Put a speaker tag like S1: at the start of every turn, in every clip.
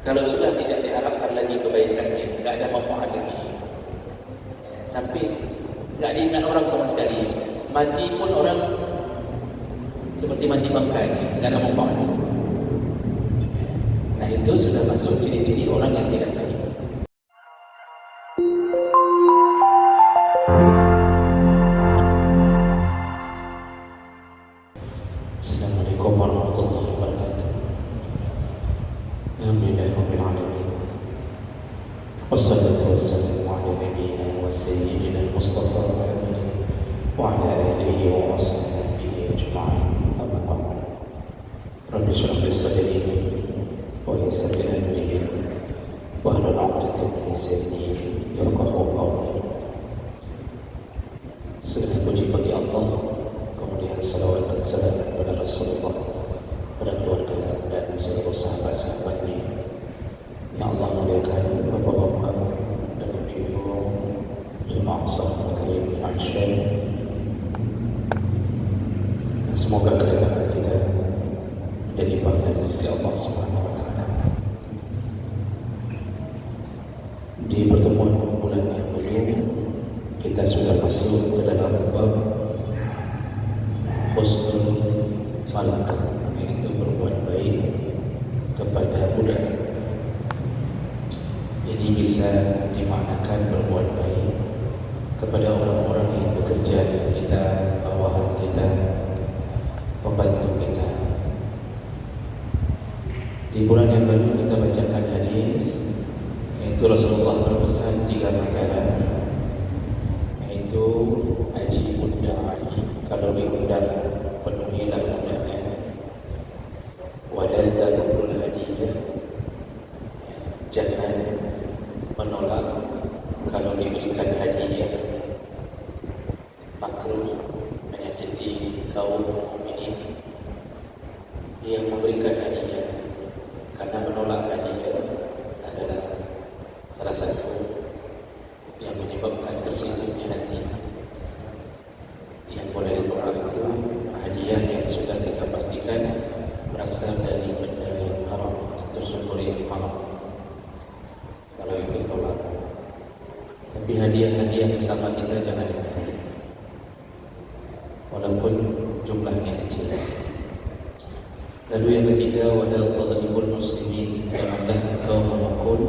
S1: Kalau sudah tidak diharapkan lagi kebaikannya, tidak ada manfaat lagi, sampai tidak diingat orang sama sekali, mati pun orang seperti mati bangkai, tidak ada manfaat. Nah, itu sudah masuk ciri-ciri orang yang tidak baik. Assalamualaikum warahmatullahi wabarakatuh. Alhamdulillahirabbil alamin. Wassalatu wassalamu ala nabiyyina wa sayyidina Mustafa Muhammadin wa ala alihi wa ashabihi ajma'in. Amma ba'd. Rabbi shrah li sadri wa yassir li amri wahlul 'uqdatam min lisani yafqahu qawli. Segala puji bagi Allah, kemudian salawat dan salam kepada Rasulullah, pada keluarga dan seluruh sahabat-sahabatnya. Ya Allah muliakan bapak-bapak dan ibu-ibu jemaah sahabat kalian Aisyah. Semoga kedatangan kita menjadi pahala di sisi Allah Subhanahu wa taala. Di pertemuan bulan yang lalu kita sudah masuk ke dalam bab husnul malakah, yaitu berbuat baik kepada budak. Ini bisa dimaknakan berbuat baik kepada orang-orang yang bekerja dengan kita, bawahan kita, pembantu kita. Di bulan yang lalu kita bacakan hadis, yaitu Rasulullah berpesan 3 perkara, yaitu ajibud da'i, kalau diundang penuhilah undangan, wadal talabul hadiyah, jangan menolak kalau diberikan hadiah, makruh menyakiti kaum mukminin yang memberikan hadiah, karena menolak hadiah adalah salah satu yang menyebabkan tersinggungnya hati. Yang boleh ditolak itu hadiah yang sudah kita pastikan berasal dari benda yang haram atau sumber yang haram. Kalau itu tolak. Tapi hadiah-hadiah sesama kita jangan diberi, walaupun jumlahnya kecil. Lalu yang ketiga, wadal tadribul muslimin, janganlah engkau memukul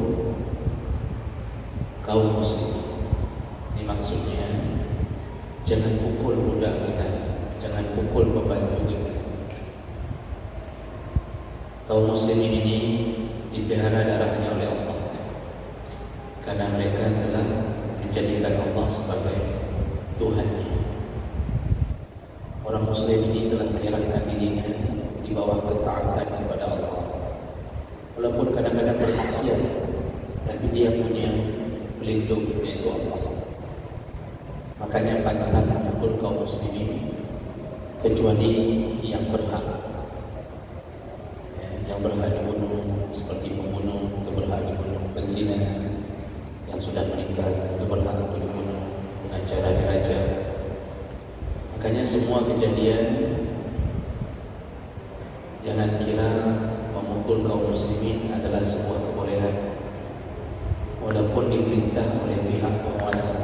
S1: kaum muslim. Ini maksudnya jangan pukul budak kita, jangan pukul pembantu kita. Kaum muslimin ini dipelihara darahnya oleh Allah, karena mereka telah menjadikan Allah sebagai Tuhannya. Orang muslim ini telah menyerahkan dirinya di bawah ketaatan kepada Allah, walaupun kadang-kadang bermaksiat, tapi dia punya pelindung, yaitu Allah. Makanya pantang memukul kaum muslimin kecuali yang berhak. Yang berhak dibunuh seperti pembunuh, itu berhak dibunuh. Penzina yang sudah meninggal itu berhak dibunuh dengan cara dirajam. Makanya semua kejadian, jangan kira memukul kaum muslimin adalah sebuah kebolehan, walaupun diperintah oleh pihak penguasa.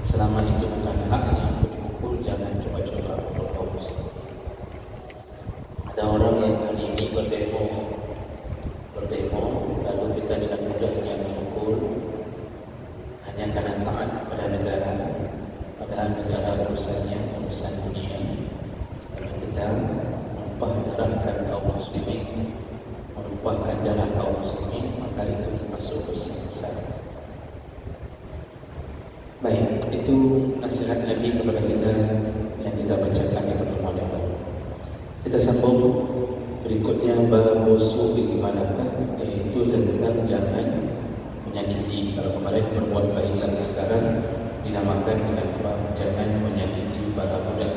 S1: Selama itu bukan haknya untuk dipukul, jangan coba-coba memukul kaum muslimin. Ada orang yang hari ini berdemo, lalu kita dengan mudahnya memukul hanya karena taat pada negara, padahal negara urusan dunia. Lalu kita menumpah darahkan kaum muslimin, menumpahkan darah kaum muslimin, maka itu termasuk dosa besar. Baik, itu nasihat Nabi kepada kita yang kita bacakan di pertemuan yang lalu. Kita sambung berikutnya, bab su'il malakah, yaitu tentang jangan menyakiti. Kalau kemarin berbuat baiklah, sekarang dinamakan dengan bab jangan menyakiti para budak.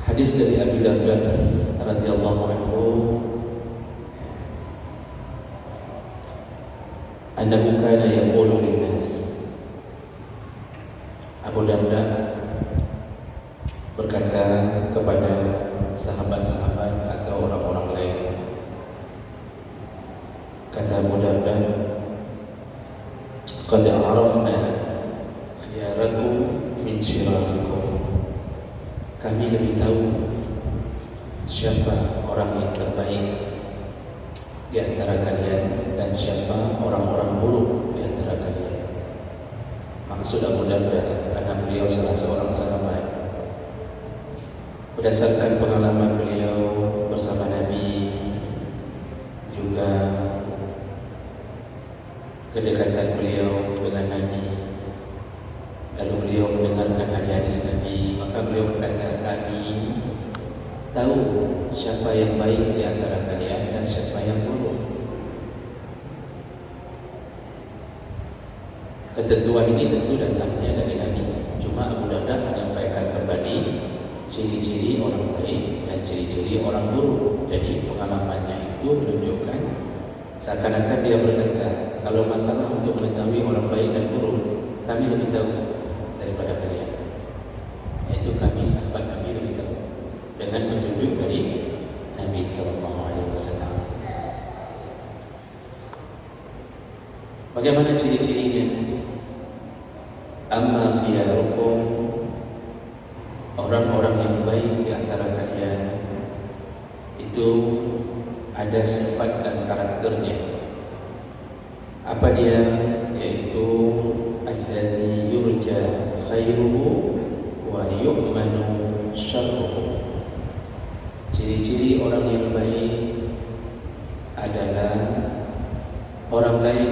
S1: Hadis dari Abu Darda radhiyallahu anhu, annahu kana yaqulu lin-nas. Abu Darda berkata kepada sahabat-sahabat kata Abu Darda, qad arafna khiyarakum min syirarikum. Kami lebih tahu siapa orang yang terbaik di antara kalian dan siapa orang-orang buruk di antara kalian. Maksud Abu Darda karena beliau salah seorang sahabat. Berdasarkan pengalaman beliau bersama Nabi, juga kedekatan beliau dengan Nabi, lalu beliau mendengarkan hadis Nabi, maka beliau berkata, kami tahu siapa yang baik di antara kalian dan siapa yang buruk. Ketentuan ini tentu datangnya dari Nabi. Cuma Abu Darda menyampaikan kembali ciri-ciri orang baik dan ciri-ciri orang buruk. Jadi pengalamannya itu menunjukkan seakan-akan dia berkata, kalau masalah untuk mengetahui orang baik dan buruk, kami lebih tahu daripada kalian. Yaitu kami sahabat Nabi lebih tahu, dengan menunjuk dari Nabi SAW. Bagaimana ciri-cirinya? Amma khiyarukum, orang-orang yang baik di antara kalian itu ada sifat dan karakternya. Apa dia? Yaitu allazi yurja khairuhu wa yu'manu syarruhu. Ciri-ciri orang yang baik adalah orang lain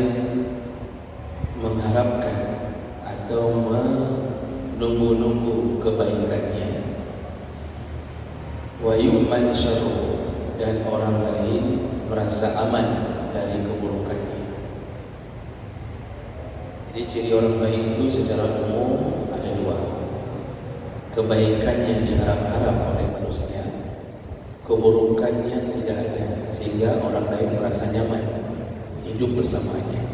S1: mengharapkan atau menunggu-nunggu kebaikannya, wa yu'man syarruhu, dan orang lain merasa aman dari keburukannya. Jadi ciri orang baik itu secara umum ada dua. Kebaikannya diharap-harap oleh manusia, keburukannya tidak ada, sehingga orang lain merasa nyaman hidup bersamanya.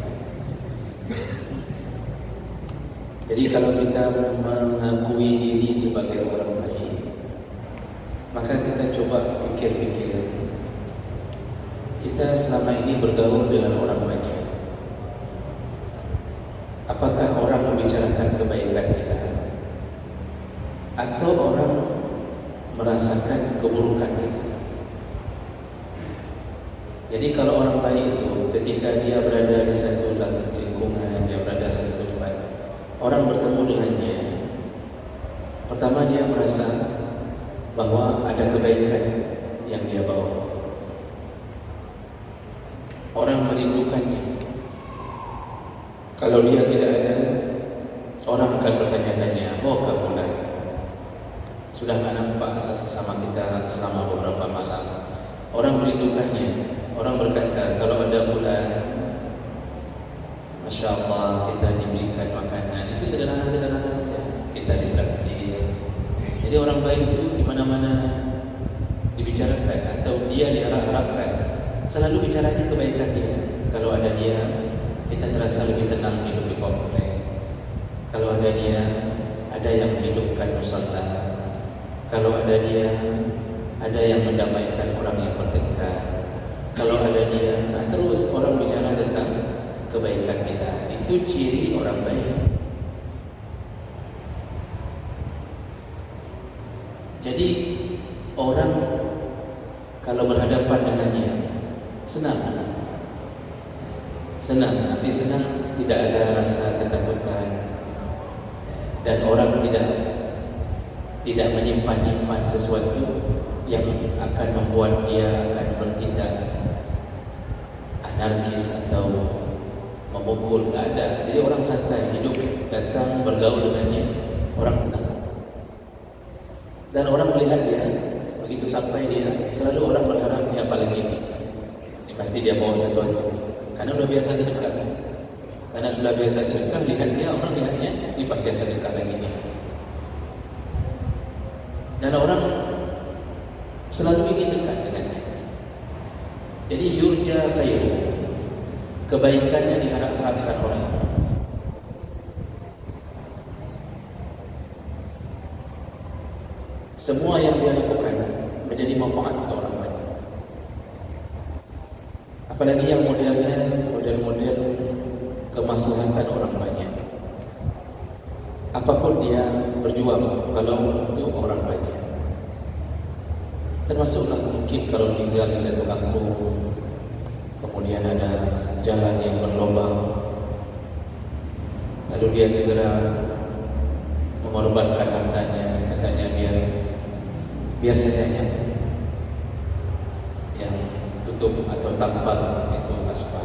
S1: Jadi kalau kita mengakui diri sebagai orang baik, maka kita coba pikir-pikir, kita selama ini bergaul dengan orang banyak. Apakah orang membicarakan kebaikan kita, atau orang merasakan keburukan kita? Jadi kalau orang baik itu ketika dia berada di satu lingkungan, dia berada di satu tempat, orang bertemu dengannya, pertama dia merasa bahwa ada kebaikan yang dia bawa. Orang merindukannya. Kalau dia tidak ada, orang akan bertanya-tanya, oh Kak Fulan, sudah tak nampak sama kita selama beberapa malam. Orang merindukannya. Orang berkata, kalau ada Fulan, Masya Allah, kita diberikan makanan. Itu sederhana-sederhana saja, kita ditraktir. Jadi orang baik itu di mana-mana dibicarakan atau dia diharap-harapkan, selalu bicaranya kebaikan dia. Kalau ada dia, kita terasa lebih tenang hidup di komplek. Kalau ada dia, ada yang menghidupkan musala. Kalau ada dia, ada yang mendamaikan orang yang bertengkar. Kalau ada dia, terus orang bicara tentang kebaikan kita. Itu ciri orang baik. Jadi orang kalau berhadapan dengannya senang. Nanti senang, tidak ada rasa ketakutan, dan orang tidak menyimpan sesuatu yang akan membuat dia akan bertindak anarkis atau memukul. Tidak ada. Jadi orang santai hidup, datang bergaul dengannya, orang tenang. Dan orang melihat dia, begitu sampai dia, selalu orang berharap dia paling ini. Pasti dia bawa sesuatu. Karena sudah biasa sedekah. Karena sudah biasa sedekah, lihat dia, orang lihatnya, ini pasti sedekah lagi ini. Dan orang selalu ingin dekat dengannya. Jadi yurja khairu, kebaikannya diharap-harapkan orang. Semua yang dia lakukan menjadi manfaat untuk orang lain. Apalagi yang modelnya model-model kemaslahatan orang banyak. Apapun dia berjuang kalau untuk orang banyak. Termasuklah mungkin kalau tinggal di satu kampung, kemudian ada jalan yang berlubang, lalu dia segera mengorbankan hartanya, katanya biar saja yang tutup atau tampal itu aspal.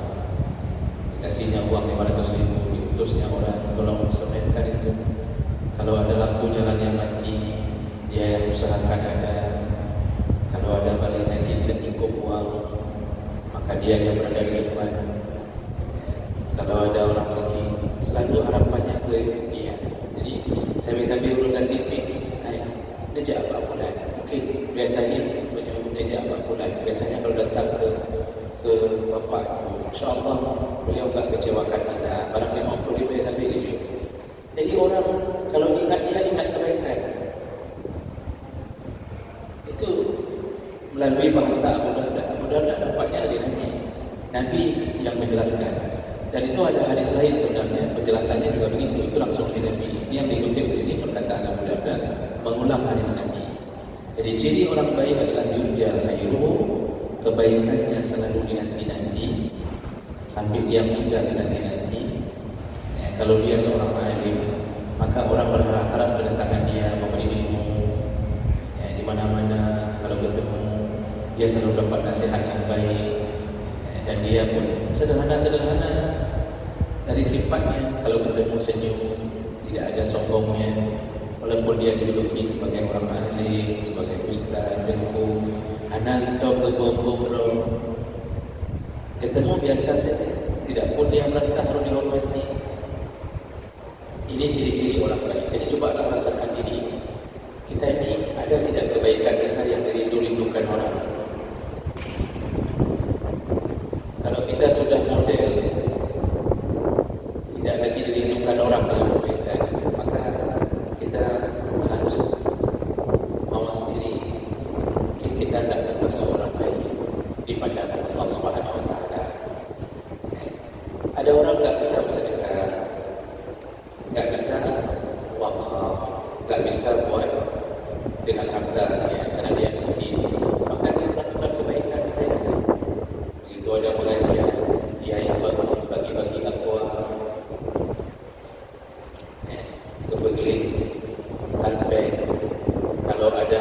S1: Dikasihnya uang 500.000, diutusnya orang tolong semenkan itu. Kalau ada lampu jalan yang mati, dia yang usahakan ada. Kalau ada balik haji tidak cukup uang, maka dia yang berada di depan. Kalau ada orang miskin, selalu harapannya ke dia. Jadi sambil-sambil urut kasih duit, dia apa fulan. Mungkin biasanya menyuruh dia apa fulan. Biasanya kalau datang ke bapak itu, insya-Allah beliau enggak kecewakan kita. Barang 50 ribu sampai kerja. Jadi orang kalau ingat dia ingat kebaikan. Itu melalui bahasa mudah-mudahan dapatnya dari Nabi yang menjelaskan. Dan itu ada hadis lain sebenarnya penjelasannya juga begitu. Itu langsung dari Nabi. Yang dikutip di sini perkataan Abu Darda mengulang hadis Nabi. Jadi ciri orang baik adalah yurja khairuhu, kebaikannya selalu dinanti-nanti sampai dia meninggal dinanti-nanti. Kalau dia seorang alim, maka orang berharap kedatangan dia memberi ilmu. Di mana-mana kalau bertemu, dia selalu dapat nasihat yang baik. Dan dia pun sederhana-sederhana dari sifatnya. Kalau bertemu senyum, tidak ada sombongnya. Walaupun dia dijuluki sebagai orang alim, sebagai ustaz, dengku, anak atau kebobong, ketemu biasa saja. Tidak pun dia merasa harus dihormati. Ini ciri-ciri orang baik. Jadi cobalah rasakan diri kita ini ada tidak kebaikan kita yang dirindu-rindukan orang. Kalau kita sudah model tidak lagi dirindukan orang dalam kebaikan, maka kita harus mawas diri. Mungkin kita tidak termasuk orang baik di pandangan Allah Subhanahu Wa Taala. Ada orang tak bisa bersedekah, tak bisa wakaf, tak bisa buat dengan hartanya karena dia miskin, maka dia melakukan kebaikan. Begitu ada pengajian, dia yang bagi-bagi akwa, kebetulan handbag. Kalau ada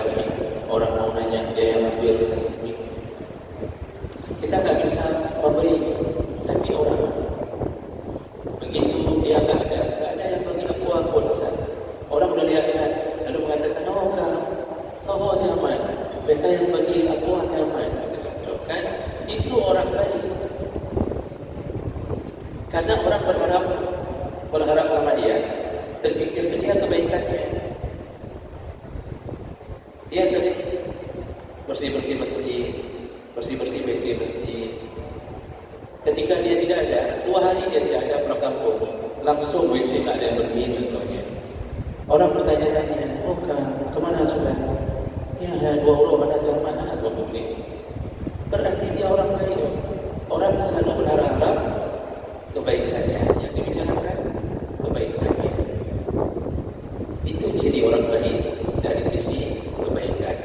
S1: orang mau nanya, dia yang ambil kasih mic. Kita tak bisa memberi, tapi orang begitu dia tak ada yang bagi akwa pun sana. Orang sudah lihat-lihat lalu mengatakan, oh kan, sahabat saya aman. Biasa yang bagi akwa saya aman. Bisa contohkan, itu orang baik. Karena orang berharap sama dia, terfikir ke dia kebaikannya. Dia sering bersih-bersih masjid, bersih-bersih WC masjid. Ketika dia tidak ada, 2 hari dia tidak ada pulang kampung, langsung WC tak ada yang bersih contohnya. Orang bertanya-tanya, oh kan, kemana sudah? Ya, ada 2 orang, ada zaman, ada publik. Berarti dia orang baik. Orang selalu berharap kebaikannya, yang dibicarakan kebaikannya. Itu ciri orang baik dari sisi kebaikan.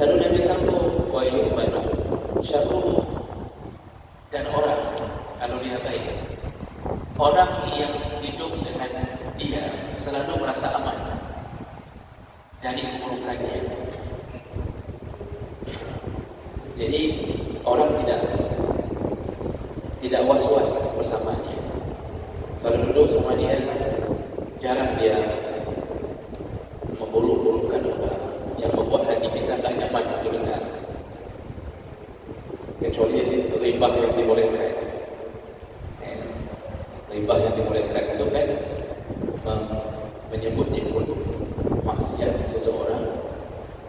S1: Lalu Nabi sambung, wa yu'manu syarruhu, dan orang kalau dia baik, orang yang hidup dengan dia selalu merasa aman dari keburukannya. Jadi orang tidak was-was bersamanya. Kalau duduk sama dia, jarang dia memburuk-burukkan orang yang membuat hati kita tak nyaman untuk dengar. Kecuali ghibah yang dibolehkan. Ghibah yang dibolehkan itu kan menyebut-nyebut maksiat seseorang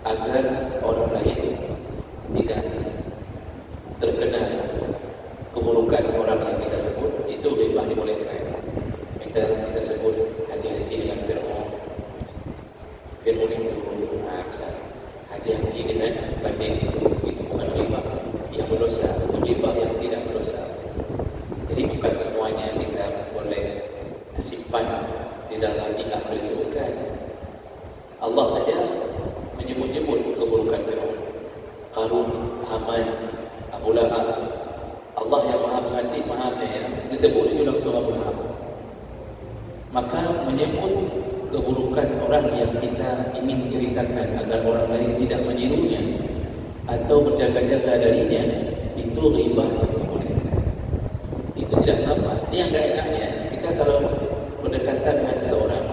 S1: agar orang lain tidak terkena keburukan orang yang kita sebut. Itu ghibah dibolehkan. Kita sebut hati-hati dengan Fir'aun. Fir'aun itu hati-hati dengan banding itu bukan ghibah yang berdosa, itu ghibah yang tidak berdosa. Jadi bukan Qarun, Haman, Abu Lahab. Allah yang Maha Pengasih, Maha Penyayang, disebut juga langsung Abu Lahab. Maka menyebut keburukan orang yang kita ingin ceritakan agar orang lain tidak menirunya atau berjaga-jaga darinya, itu ghibah yang dibolehkan. Itu tidak apa. Ini yang tidak enaknya. Kita kalau berdekatan dengan seseorang,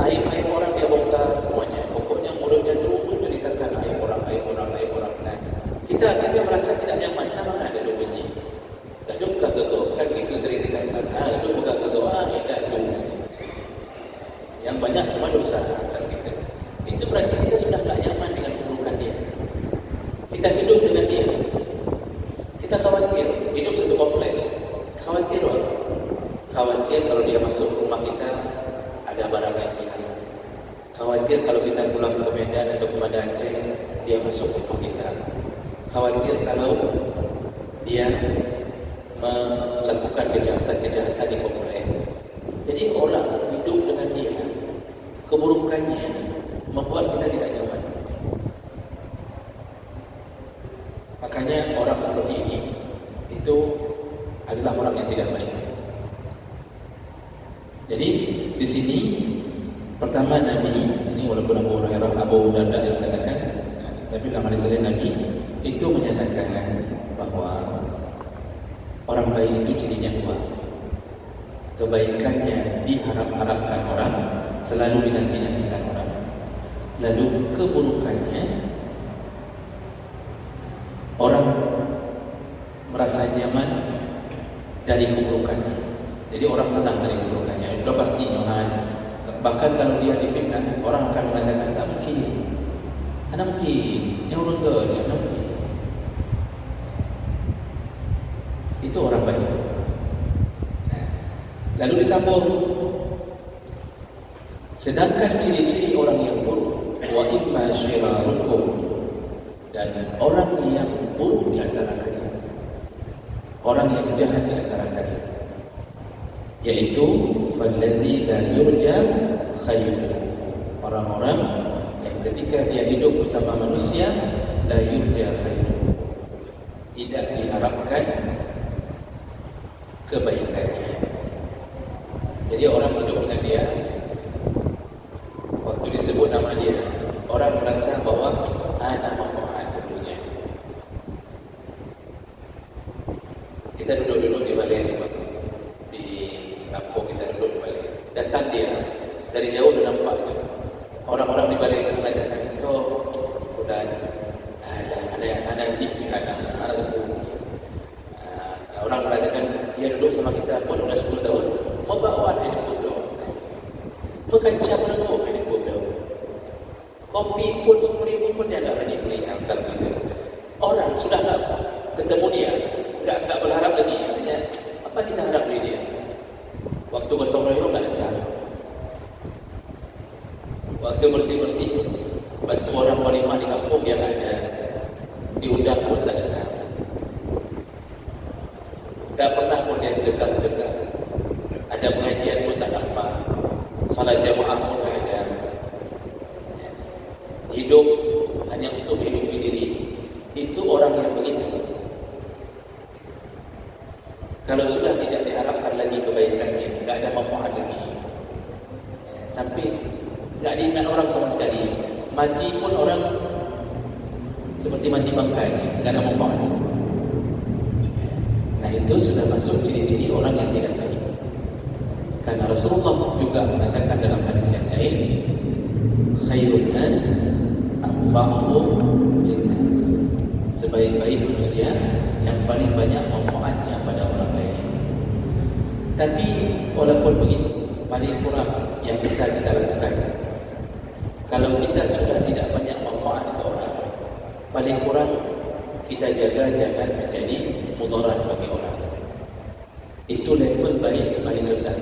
S1: aib-aib orang dia bongkar semuanya. Pokoknya mulutnya terus ceritakan aib orang. Nah, kita akhirnya merasa tidak nyaman. Nama ada dua benci. Dah buka ke kau. Kan itu sering dikatakan. Dah buka ke kau. Yang banyak cuma dosa asal kita. Itu berarti kita sudah tak nyaman dengan keburukan dia. Kita hidup dengan dia. Kita khawatir hidup satu komplek. Khawatir orang. Khawatir kalau dia masuk rumah kita ada barang yang hilang. Khawatir kalau kita pulang ke Medan atau ke Banda Aceh dia masuk rumah kita. Khawatir kalau dia melakukan kejahatan di komplek. Jadi orang hidup dengan dia, keburukannya membuat kita tidak nyaman. Makanya orang seperti ini itu adalah orang yang tidak baik. Jadi di sini pertama Nabi ini, walaupun Abu Hurairah, Abu Darda yang mengatakan, tapi dalam hadis lain Nabi itu menyatakan bahwa orang baik itu cirinya dua. Kebaikannya diharap-harapkan orang, selalu dinanti-nantikan orang. Lalu keburukannya orang merasa nyaman dari keburukannya. Jadi orang tenang dari keburukannya. Sudah pasti nyaman. Bahkan kalau dia difitnah, orang akan mengatakan tak mungkin. Ada mungkin. Yang orang ke dia tak mungkin. Itu orang baik. Lalu disambung. Sedangkan ciri-ciri orang yang buruk, wa imma syirarukum, dan orang yang buruk di antara kalian, orang yang jahat di antara kalian, yaitu fallazi la yurja khairu, orang-orang yang ketika dia hidup bersama manusia la yurja khairu, tidak diharapkan kebaikannya. Jadi orang hidup dengan dia, waktu disebut nama dia, orang merasa bahwa ada manfaat tentunya. Kita duduk-duduk di balai di kampung, kita duduk di balai. Datang dia dari jauh sudah nampak itu. Orang-orang di balai itu mengatakan, so sudah ada jik ada orang mengatakan dia duduk sama kita pun sudah 10 tahun. Membawa ini bodoh, mengancam renung ini bodoh. Kopi pun 10,000 pun dia tak berani beli. Misal kita orang sudah tak ketemu dia, tak berharap lagi. Artinya apa kita harap dari dia? Waktu gotong royong tak datang, waktu bersih-bersih bantu orang walimah di kampung dia tak ada, diundang pun tak datang. Tak pernah pun dia sedekah-sedekah. Ada pengajian pun tak nampak, salat jamaah pun tak ada. Hidup hanya untuk hidupi diri. Itu orang yang begitu. Kalau sudah tidak diharapkan lagi kebaikannya, tak ada manfaat lagi, sampai tak diingat orang sama sekali. Mati pun orang seperti mati bangkai, tak ada manfaat. Nah itu sudah masuk ciri-ciri orang yang tidak baik. Karena Rasulullah juga mengatakan dalam hadis yang lain, khairun nas anfa'uhum linnas, sebaik-baik manusia yang paling banyak manfaatnya pada orang lain. Tapi walaupun begitu, paling kurang yang bisa kita lakukan, kalau kita sudah tidak banyak manfaat ke orang, paling kurang kita jaga jangan menjadi mudarat bagi orang. Itu level baik paling rendah.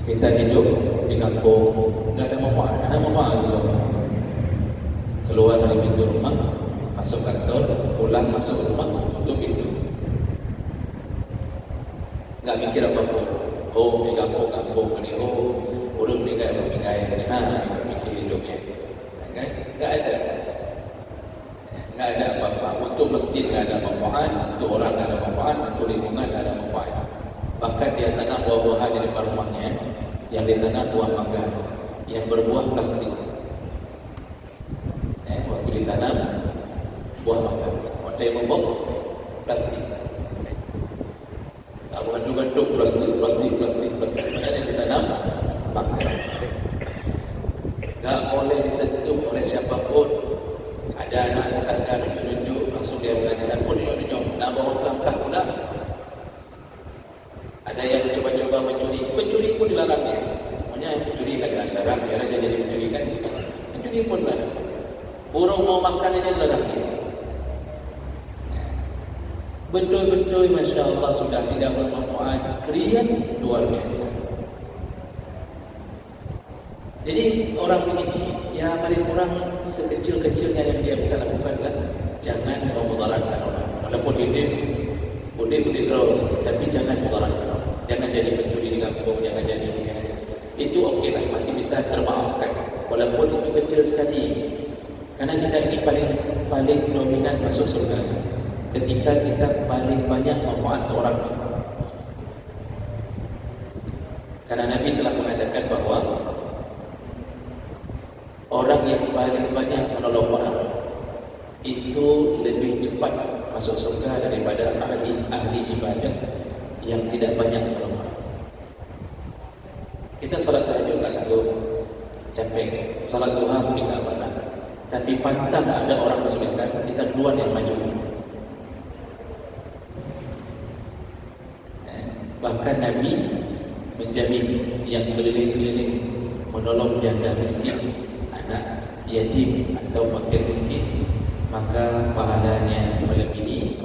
S1: Kita hidup di kampung, tidak ada manfaat. Ada manfaat juga. Keluar dari pintu rumah, masuk kantor, pulang masuk rumah, untuk itu. Tak mikir apa-apa. Oh, di kampung ni, oh, urut ni kaya, tak mikir hidupnya. Kan? Tak ada. tak ada apa-apa. Untuk masjid tak ada manfaat, untuk orang tak ada manfaat, untuk lingkungan tak ada manfaat. Bahkan dia tanam buah-buahan di depan rumahnya, yang dia tanam buah mangga yang berbuah plastik. Waktu ditanam buah mangga, waktu yang membok plastik. Gandung-gandung plastik. Mana yang ditanam mangga. Tak boleh disentuh oleh siapapun. Ada anak tetangga nunjuk-nunjuk, langsung dia mengatakan pun nunjuk-nunjuk, nak bawa langkah pula. Ada yang cuba-cuba mencuri pun dilarangnya. Maknanya mencuri kadang dilarang, biar aja jadi mencuri kan. Mencuri pun dilarang. Burung mau makan aja dilarangnya. Betul-betul Masya Allah sudah tidak bermanfaat. Krian luar biasa. Jadi orang begini, ya paling kurang sekecil-kecilnya yang dia bisa lakukan adalah jangan memudaratkan orang. Walaupun udik kau, tapi jangan memudaratkan orang. Jangan jadi pencuri di kampung, jangan jadi. Itu okey lah, masih bisa termaafkan. Walaupun itu kecil sekali. Karena kita ini paling dominan masuk surga ketika kita paling banyak manfaat ke orang. Karena Nabi telah mengatakan bahawa orang yang paling banyak menolong orang itu lebih cepat masuk surga daripada ahli ibadah yang tidak banyak menolong orang. Kita solat tahajud tak sanggup, capek. Solat duha mungkin tak pernah. Tapi pantang ada orang kesulitan, kita duluan yang maju. Bahkan Nabi menjamin yang keliling-keliling menolong janda miskin, anak yatim atau fakir miskin, maka pahalanya melebihi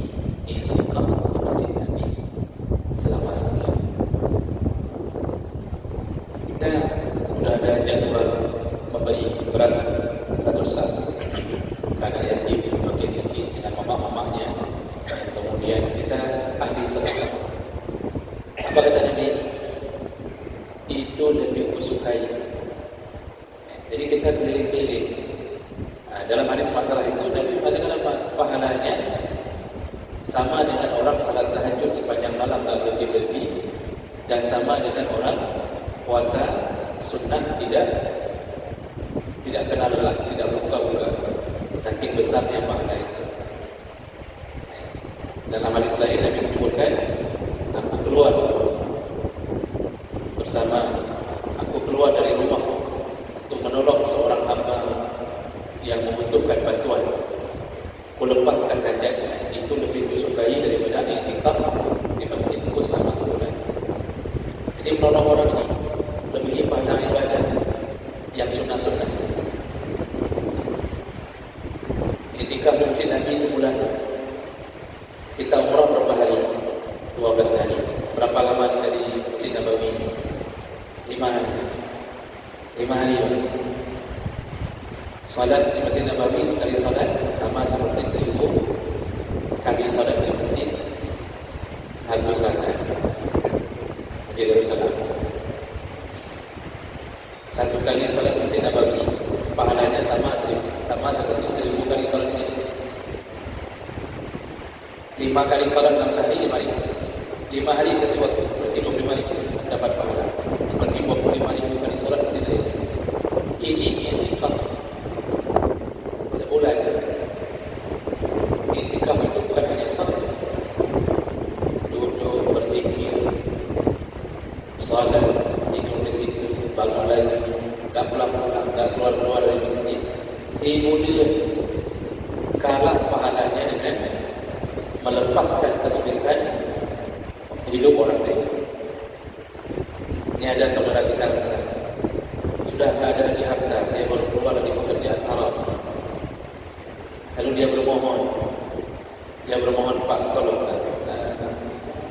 S1: i'tikaf di masjid Nabi selama sebulan. Kita sudah ada jadwal memberi beras 1 sak kepada yatim fakir miskin dengan mama-mamanya. Kemudian kita ahli sedekah. Apa kata Nabi? Itu lebih kusukai. Jadi kita keliling-keliling. Dalam hadis masalah itu Nabi mengatakan apa? Pahalanya sama dengan orang salat tahajud sepanjang malam tak berhenti-henti, dan sama dengan orang puasa sunnah tidak kenal lelah, tidak buka-buka. Saking besarnya pahala itu. Dalam hadis lain Nabi menyebutkan, aku keluar dari rumah untuk menolong seorang hamba yang membutuhkan bantuan. Kulepaskan hajatnya, itu lebih kusukai daripada i'tikaf di masjidku selama sebulan. Jadi menolong orang ini lebih pahala ibadah yang sunnah-sunnah. I'tikaf di masjid Nabi sebulan. Kita umrah berapa hari? 12 hari. Berapa lama kita di Masjid Nabawi? 5 hari. 5 hari. Salat di Masjid Nabawi sekali salat sama seperti 1000 kali salat di masjid Al-Musalla, Masjid Al-Musalla. Satu kali salat di Masjid Nabawi pahalanya sama seperti 1000 kali salat ini. 5 kali salat dalam sehari 5,000. 5 hari kasih waktu, berarti 25,000 dapat pahala. Seperti 25,000 kali solat masjid ini. Ini i'tikaf sebulan. I'tikaf itu bukan hanya salat, duduk berzikir, salat, tidur di situ, bangun lagi, tak pulang-pulang, tak keluar-keluar dari masjid. Semuanya kalah pahalanya dengan melepaskan kesulitan hidup orang lain. Ini ada saudara kita besar, sudah tak ada lagi harta, dia baru keluar dari pekerjaan haram. Lalu dia bermohon, Pak, tolonglah,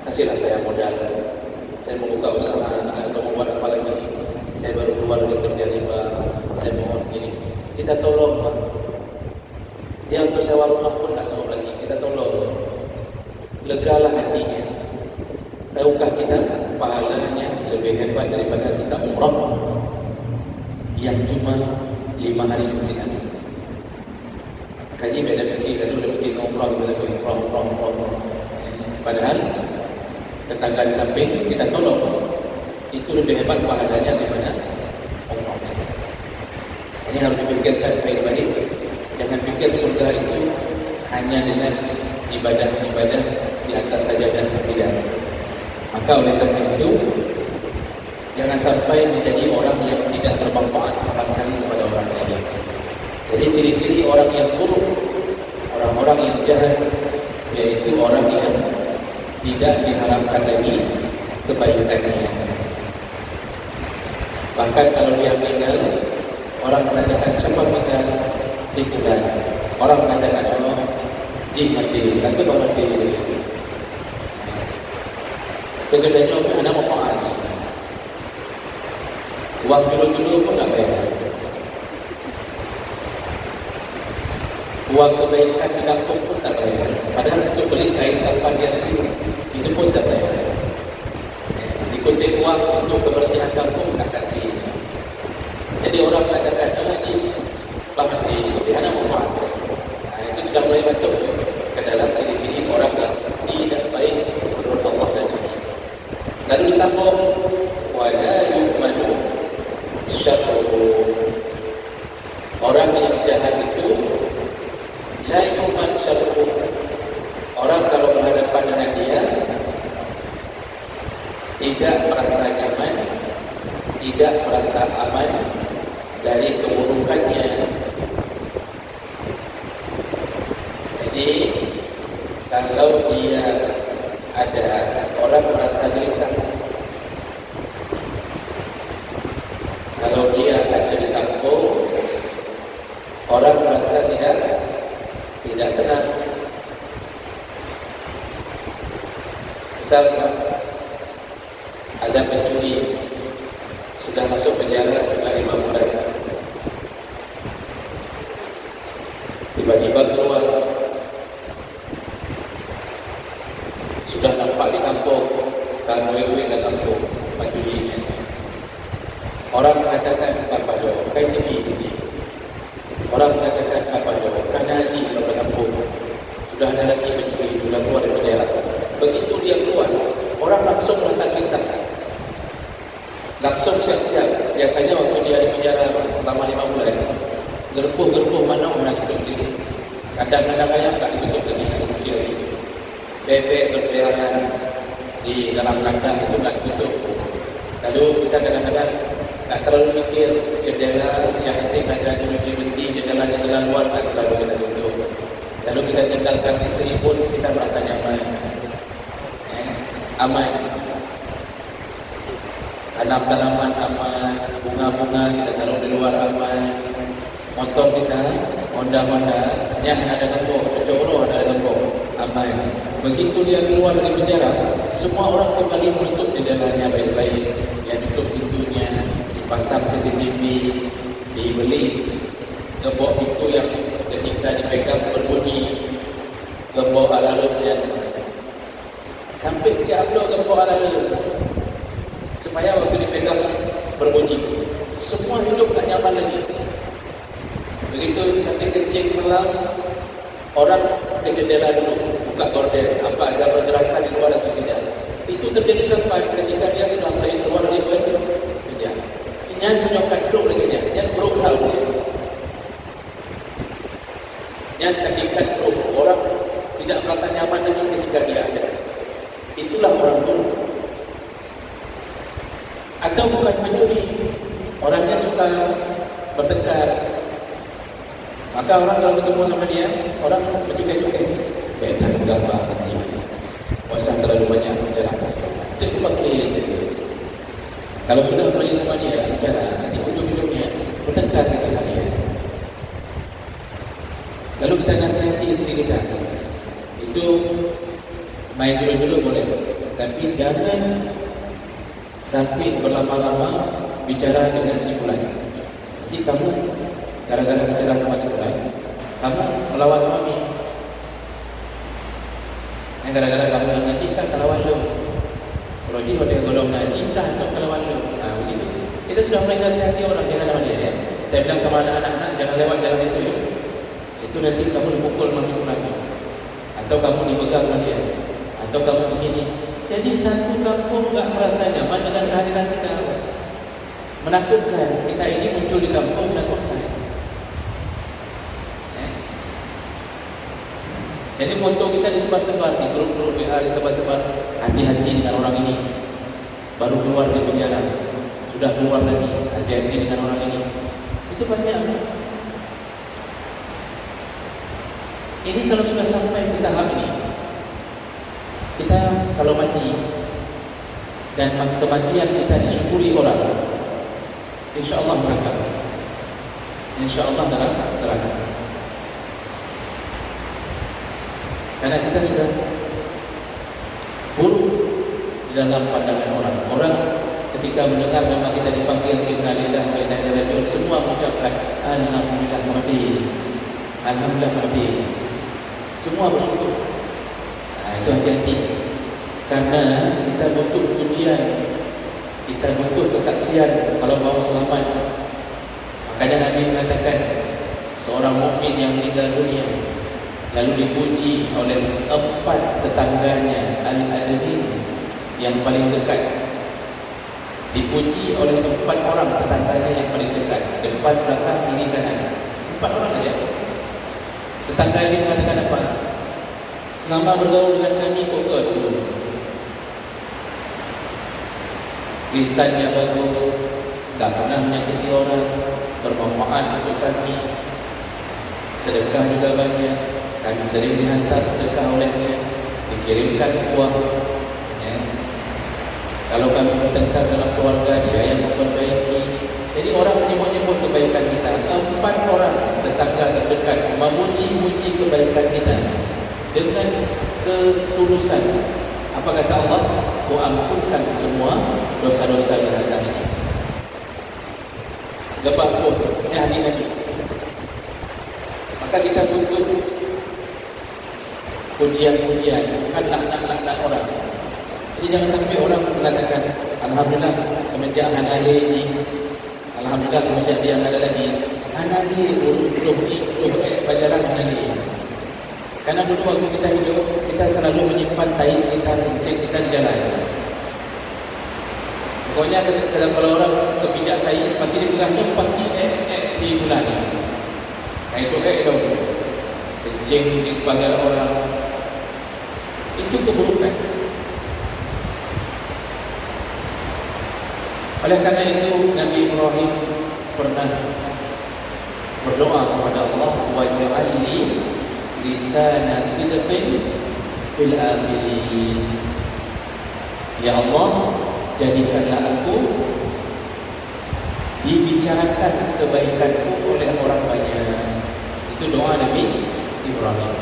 S1: kasihlah saya modal, saya membuka usaha atau membuat apa lagi, saya baru keluar dari kerja riba, saya mohon ini, kita tolong Pak. Dia untuk sewa rumah pun tak sanggup lagi, kita tolong. Legalah hatinya. Tahukah kita pahalanya lebih hebat daripada kita umrah yang cuma 5 hari di Mesir. Kaji beda fikir, kalau cross, padahal tetangga di samping kita tolong, itu lebih hebat pahalanya daripada umrah. Ini harus dipikirkan baik-baik. Jangan pikir surga itu hanya dengan ibadah-ibadah di atas sajadah, tidak. Maka oleh karena itu, jangan sampai menjadi orang yang tidak bermanfaat sama sekali kepada orang lain. Jadi ciri-ciri orang yang buruk, orang-orang yang jahat, yaitu orang yang tidak diharapkan lagi kebaikannya. Bahkan kalau dia meninggal, orang mengatakan siapa meninggal, si fulan. Orang mengatakan oh, di mati, atau bawa mati. Kegedeannya anak manfaat. Uang dulu-dulu pun tak bayar. Uang kebaikan di kampung pun tak bayar. Padahal untuk beli kain kafan dia sendiri, itu pun tak bayar. Dikutip uang untuk kebersihan kampung tak kasih. Jadi orang katakan haji bahkan di mana manfaat. Itu sudah mulai masuk ke dalam ciri-ciri orang yang tidak baik menurut Allah dan Nabi. Lalu disambung wala yu'manu syarruhu. Orang yang jahat itu la yu'man syarruhu. Orang kalau berhadapan dengan dia tidak merasa nyaman, tidak merasa aman dari keburukannya. Jadi kalau dia ada orang merasa gelisah, kalau dia ada di kampung, orang merasa tidak tenang. Misal ada pencuri sudah masuk penjara sudah 5 bulan, tiba-tiba keluar, sudah nampak di kampung, kan wewe di kampung, pencuri. Orang mengatakan apa jauh, kain ini. Orang mengatakan apa jauh, kan haji di kampung, sudah ada lagi pencuri, sudah keluar dari penjara. Begitu dia keluar, orang langsung merasa gelisah, langsung siap-siap. Biasanya waktu dia di penjara selama 5 bulan, gerbuh-gerbuh mana orang tutup diri. Kadang-kadang ayam tak ditutup lagi, tak kunci lagi. Bebek berkeliaran di dalam kandang itu tak ditutup. Lalu kita kadang-kadang tak terlalu mikir jendela yang penting ada jeruji besi, jendela-jendela luar tak terlalu kita tutup. Lalu kita tinggalkan isteri pun kita merasa nyaman, aman. Tanam-tanaman aman, bunga-bunga kita taruh di luar aman. Motor kita, Honda, yang ada gembok, kecoro ada gembok, aman. Begitu dia keluar dari penjara, semua orang kembali menutup jendelanya baik-baik, yang tutup pintunya, dipasang CCTV, dibeli gembok itu yang ketika dipegang berbunyi, gembok alarmnya. Sampai dia upload gembok alarm supaya waktu dipegang berbunyi, semua hidup tak nyaman lagi. Begitu sampai kencing malam, orang ke jendela dulu, buka gorden, apa ada pergerakan di luar atau tidak. Itu terjadi kapan? Ketika dia sudah mulai keluar dari penjara. Dia menyokong dulu lagi dia belum tahu dia. Yang ketika dulu orang tidak merasa nyaman lagi ketika dia ada. Itulah orang dulu. Atau bukan pencuri, orangnya suka berdekat, maka orang kalau ketemu sama dia, orang bercukai-cukai, tak gambar nanti, usah terlalu banyak bicara, itu pakai itu. Kalau sudah mulai sama dia bicara, nanti ujung-ujungnya berdekat dengan dia. Lalu kita nasihati istri kita, itu main dulu-dulu boleh, tapi jangan sampai berlama-lama bicara dengan si fulan. Jadi kamu gara-gara bicara sama si fulan, kamu melawan suami. Yang gara-gara kamu yang ngaji kan kelawan lu. Kalau dia pada golong ngaji kan kelawan lu. Nah begitu. Kita sudah mulai nasihati orang jangan lawan dia. Ya. Saya bilang sama anak-anak jangan lewat jalan itu. Ya. Itu nanti kamu dipukul masuk lagi. atau kamu dipegang oleh dia, atau kamu begini. Jadi satu kampung tak merasa nyaman dengan kehadiran kita. Menakutkan. Kita ini muncul di kampung menakutkan. Jadi foto kita disebar-sebar di grup-grup WA, disebar-sebar. Hati-hati dengan orang ini, baru keluar dari penjara, sudah keluar lagi, hati-hati dengan orang ini. Itu banyak. Ini kalau sudah sampai ke tahap ini, kita kalau mati dan kematian kita disyukuri orang, insya Allah neraka, insya Allah neraka. Karena kita sudah buruk di dalam pandangan orang. Orang ketika mendengar nama kita dipanggil inna lillahi wa inna ilaihi raji'un, semua mengucapkan alhamdulillah mati, alhamdulillah mati. Semua bersyukur. Itu hati-hati. Karena kita butuh pujian, kita butuh kesaksian kalau mau selamat. Makanya Nabi mengatakan seorang mukmin yang meninggal dunia lalu dipuji oleh 4 tetangganya al-adlin yang paling dekat, dipuji oleh 4 orang tetangganya yang paling dekat, depan, belakang, kiri, kanan, 4 orang saja. Tetangga ini mengatakan apa? Selama bergaul dengan kami, kok dulu lisannya bagus, tak pernah menyakiti orang, bermanfaat untuk kami, sedekah juga banyak, kami sering dihantar sedekah olehnya, dikirimkan uang. Kalau kami bertengkar dalam keluarga, dia yang memperbaiki. Jadi orang menyebut-nyebut kebaikan kita. 4 orang tetangga terdekat memuji-muji kebaikan kita dengan ketulusan. Apa kata Allah? Ku ampunkan semua dosa-dosa jenazah ini. Lepas pun, ini hari Nabi. Maka kita butuh pujian-pujian, bukan nak orang. Jadi jangan sampai orang mengatakan alhamdulillah semenjak Hanali, alhamdulillah semenjak dia ada lagi Hanali, belum pelajaran Hanali. Karena dulu waktu kita hidup, kita selalu menyimpan tai kita, kencing kita di jalan. Pokoknya kalau orang kepijak tai, pasti di belakangnya pasti di bulan. Nah itu itu kencing di pagar orang, itu keburukan. Oleh karena itu Nabi Ibrahim pernah berdoa kepada Allah, waj'alni lisana sidqin fil akhirin. Ya Allah, jadikanlah aku dibicarakan kebaikanku oleh orang banyak. Itu doa Nabi Ibrahim.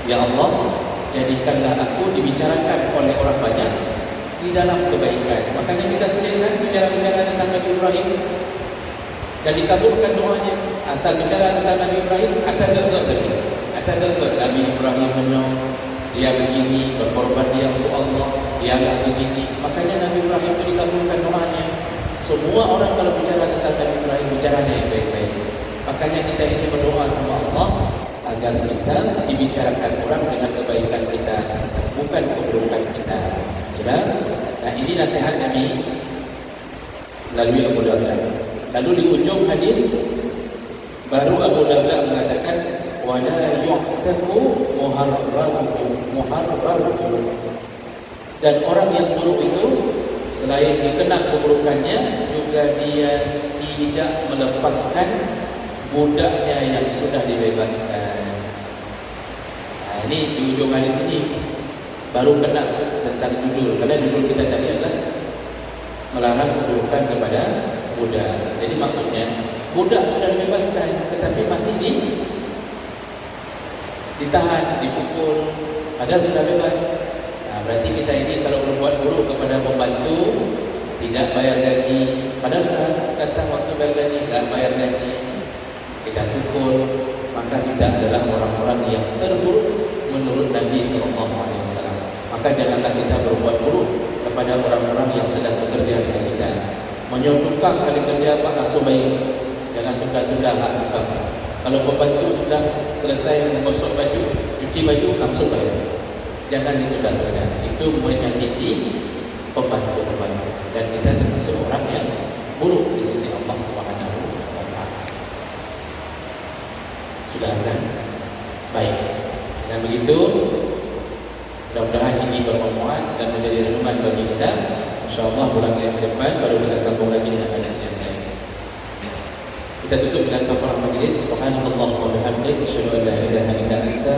S1: Ya Allah, jadikanlah aku dibicarakan oleh orang banyak di dalam kebaikan. Makanya kita seringkan bicara-bicara tentang Nabi Ibrahim dan dikabulkan doanya. Asal bicara tentang Nabi Ibrahim, ada gagak tadi, ada gagak. Nabi Ibrahim menang, dia begini, berkorban dia untuk Allah, dialah begini. Makanya Nabi Ibrahim itu dikabulkan doanya. Semua orang kalau bicara tentang Nabi Ibrahim, bicaranya yang baik-baik. Makanya kita ini berdoa sama Allah agar kita dibicarakan orang dengan kebaikan kita, bukan keburukan kita. Sudah? Nah ini nasihat Nabi melalui Abu Darda. Lalu di ujung hadis baru Abu Darda mengatakan wala yu'taku muharraruhu. Dan orang yang buruk itu selain dikena keburukannya, juga dia tidak melepaskan budaknya yang sudah dibebaskan. Nah ini di ujung hadis ini baru kena tentang judul, karena judul kita tadi adalah melarang keburukan kepada budak. Jadi maksudnya budak sudah dibebaskan, tetapi masih ditahan, dipukul, padahal sudah bebas. Nah, berarti kita ini kalau berbuat buruk kepada pembantu, tidak bayar gaji, padahal sudah datang waktu bayar gaji, tidak bayar gaji, kita pukul, maka kita adalah orang-orang yang terburuk menurut Nabi SAW. Maka janganlah kita berbuat buruk kepada orang-orang yang sedang bekerja dengan kita. Menyuruh tukang kali kerja apa langsung baik. Jangan tunda-tunda hak tukang. Kalau pembantu sudah selesai menggosok baju, cuci baju, langsung bayar. Jangan ditunda-tunda. Itu menyakiti pembantu-pembantu. Dan kita termasuk orang yang buruk di sisi Allah Subhanahu wa Ta'ala. Sudah azan? Baik. Dan begitu, mudah-mudahan ini bermanfaat dan menjadi renungan bagi kita. InsyaAllah bulan yang ke depan baru kita sambung lagi dengan hadis yang lain. Kita tutup dengan kafarah majlis. Subhanallah wa bihamdihi, asyhadu an la ilaha illa anta,